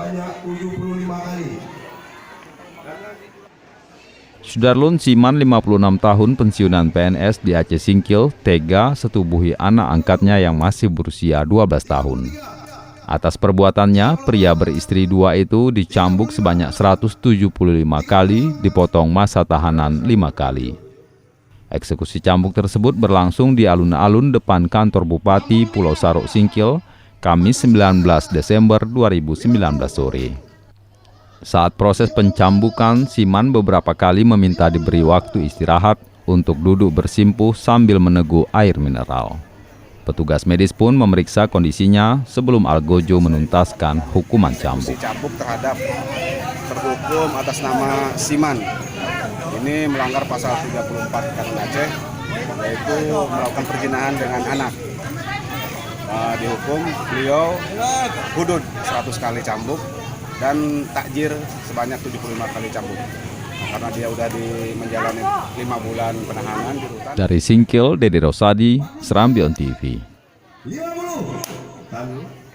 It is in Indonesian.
sebanyak 75 kali. Sudarlun Siman, 56 tahun, pensiunan PNS di Aceh Singkil, tega setubuhi anak angkatnya yang masih berusia 12 tahun. Atas perbuatannya, pria beristri 2 itu dicambuk sebanyak 175 kali, dipotong masa tahanan 5 kali. Eksekusi cambuk tersebut berlangsung di alun-alun depan kantor Bupati Pulau Sarok Singkil, Kamis 19 Desember 2019 sore. Saat proses pencambukan, Siman beberapa kali meminta diberi waktu istirahat untuk duduk bersimpuh sambil meneguk air mineral. Petugas medis pun memeriksa kondisinya sebelum Algojo menuntaskan hukuman cambuk. Cambuk terhadap terhukum atas nama Siman. Ini melanggar pasal 34 KUHP Aceh, yaitu melakukan perzinahan dengan anak. Dihukum beliau hudud 100 kali cambuk dan takjir sebanyak 75 kali cambuk. Karena dia udah menjalani 5 bulan penahanan di rutan. Dari Singkil, Dede Rosadi, Serambi On TV. 50.